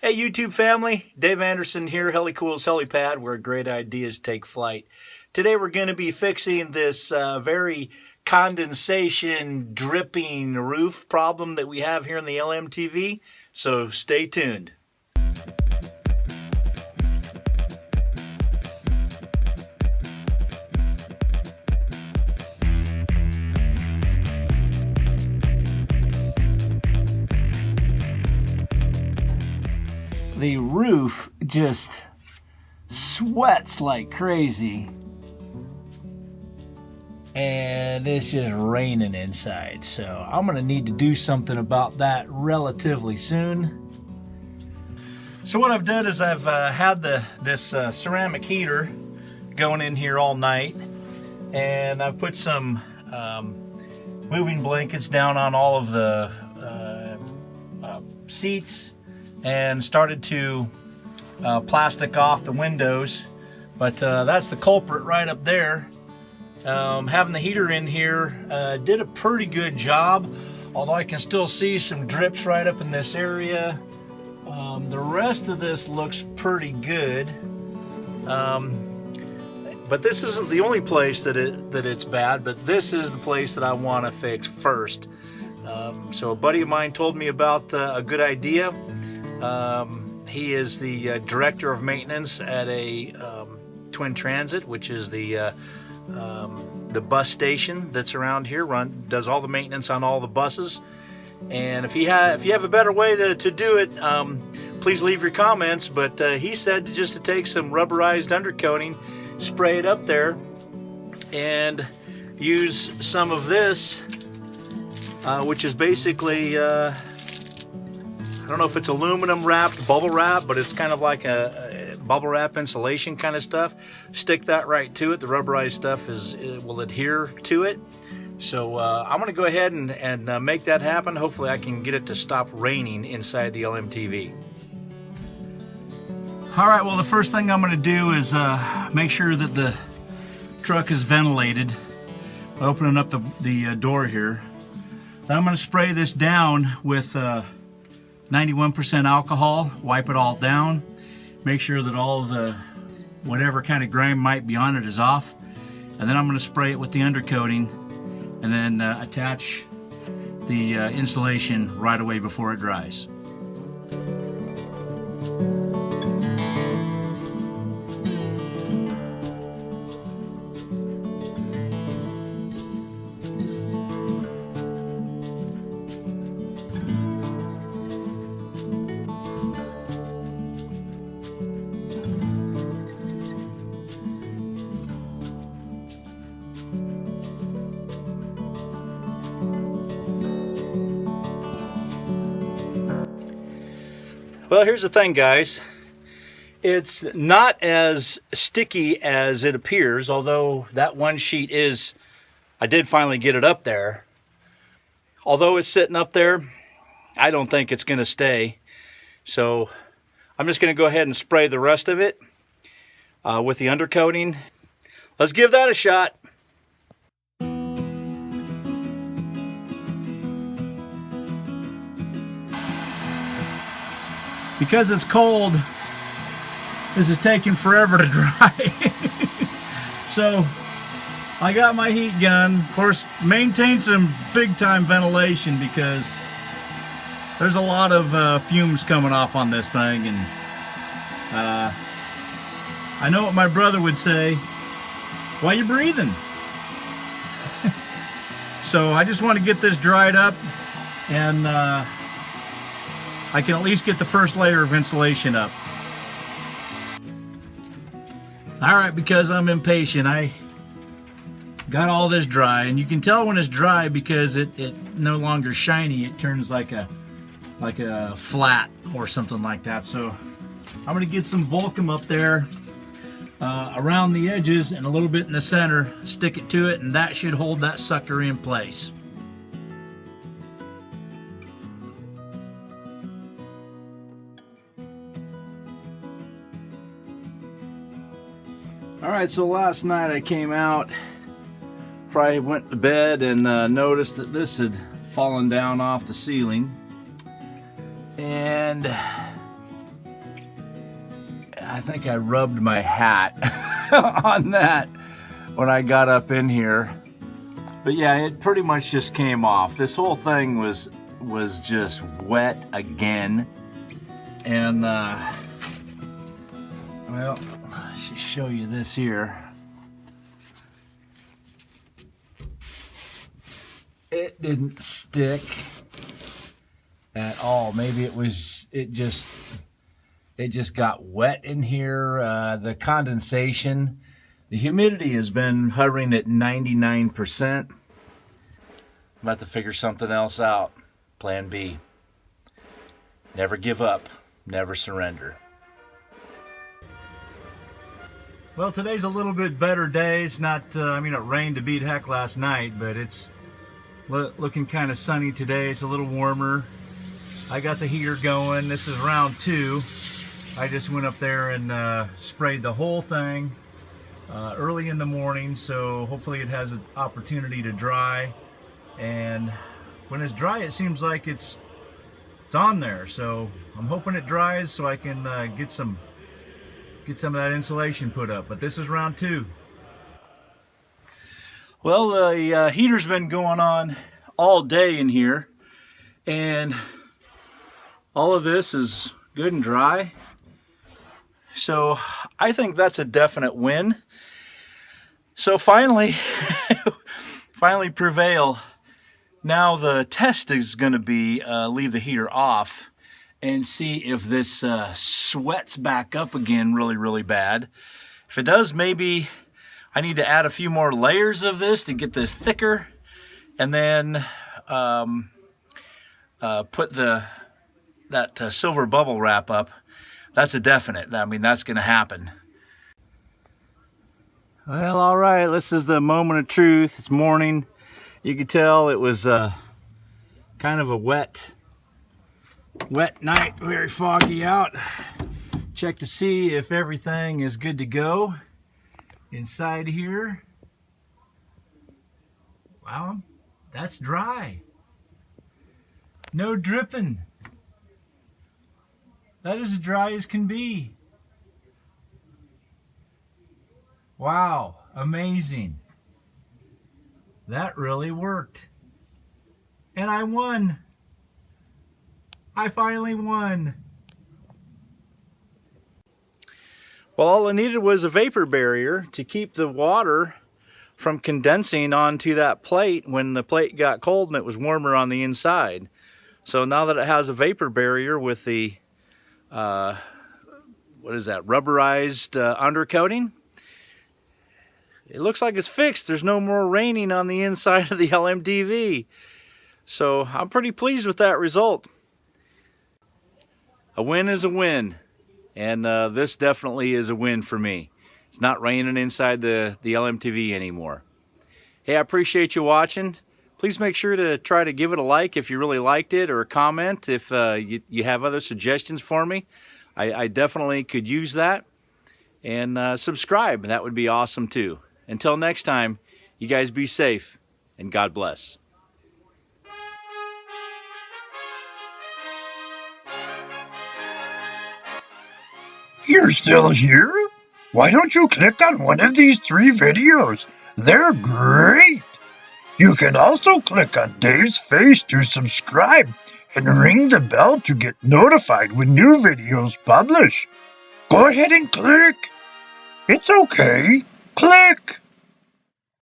Hey YouTube family, Dave Anderson here, Helicool's Helipad, where great ideas take flight. Today we're going to be fixing this very condensation dripping roof problem that we have here in the FMTV, so stay tuned. The roof just sweats like crazy and it's just raining inside, so I'm gonna need to do something about that relatively soon. So what I've done is I've had this ceramic heater going in here all night, and I've put some moving blankets down on all of the seats and started to plastic off the windows, but that's the culprit right up there. Having the heater in here did a pretty good job, although I can still see some drips right up in this area. The rest of this looks pretty good, but this isn't the only place that it's bad, but this is the place that I want to fix first. So a buddy of mine told me about a good idea. He is the director of maintenance at a Twin Transit, which is the bus station that's around here. Does all the maintenance on all the buses. And if you have a better way to do it, please leave your comments. But he said just to take some rubberized undercoating, spray it up there, and use some of this, which is basically I don't know if it's aluminum wrapped, bubble wrap, but it's kind of like a bubble wrap insulation kind of stuff. Stick that right to it. The rubberized stuff will adhere to it. So I'm gonna go ahead and make that happen. Hopefully I can get it to stop raining inside the FMTV. All right, well, the first thing I'm gonna do is make sure that the truck is ventilated by opening up the door here. Then I'm gonna spray this down with 91% alcohol, wipe it all down, make sure that all the whatever kind of grime might be on it is off, and then I'm going to spray it with the undercoating and then attach the insulation right away before it dries. Well, here's the thing, guys. It's not as sticky as it appears, although that one sheet is, I did finally get it up there. Although it's sitting up there, I don't think it's going to stay. So I'm just going to go ahead and spray the rest of it with the undercoating. Let's give that a shot. Because it's cold, this is taking forever to dry. So I got my heat gun. Of course, maintain some big time ventilation because there's a lot of fumes coming off on this thing, and I know what my brother would say, why you breathing? So I just want to get this dried up, and I can at least get the first layer of insulation up. All right, because I'm impatient, I got all this dry, and you can tell when it's dry because it no longer shiny. It turns like a flat or something like that. So I'm gonna get some Volcom up there around the edges and a little bit in the center, stick it to it, and that should hold that sucker in place. Alright, so last night I came out, probably went to bed, and noticed that this had fallen down off the ceiling. And I think I rubbed my hat on that when I got up in here. But yeah, it pretty much just came off. This whole thing was just wet again. And well, let's just show you this here. It didn't stick at all. Maybe it just got wet in here. The condensation, the humidity has been hovering at 99%. I'm about to figure something else out. Plan B. Never give up, never surrender. Well, today's a little bit better day. It's not, I mean, it rained to beat heck last night, but it's looking kind of sunny today. It's a little warmer. I got the heater going. This is round 2. I just went up there and sprayed the whole thing early in the morning, so hopefully it has an opportunity to dry. And when it's dry, it seems like it's on there. So I'm hoping it dries so I can get some of that insulation put up. But this is round 2. Well, the heater's been going on all day in here, and all of this is good and dry. So I think that's a definite win. So finally, finally prevail. Now the test is going to be leave the heater off and see if this sweats back up again really bad. If it does, maybe I need to add a few more layers of this to get this thicker, and then put that silver bubble wrap up. That's a definite. I mean, that's going to happen. Well, all right, this is the moment of truth. It's morning. You can tell it was kind of a wet night, very foggy out. Check to see if everything is good to go inside here. Wow, that's dry. No dripping. That is as dry as can be. Wow, amazing. That really worked. And I won. I finally won. Well, all I needed was a vapor barrier to keep the water from condensing onto that plate when the plate got cold and it was warmer on the inside. So now that it has a vapor barrier with the what is that, rubberized undercoating, it looks like it's fixed. There's no more raining on the inside of the FMTV. So I'm pretty pleased with that result. A win is a win, and this definitely is a win for me. It's not raining inside the FMTV anymore. Hey, I appreciate you watching. Please make sure to try to give it a like if you really liked it, or a comment if you have other suggestions for me. I definitely could use that. And subscribe, that would be awesome too. Until next time, you guys be safe, and God bless. You're still here? Why don't you click on one of these 3 videos? They're great! You can also click on Dave's face to subscribe and ring the bell to get notified when new videos publish. Go ahead and click. It's okay. Click!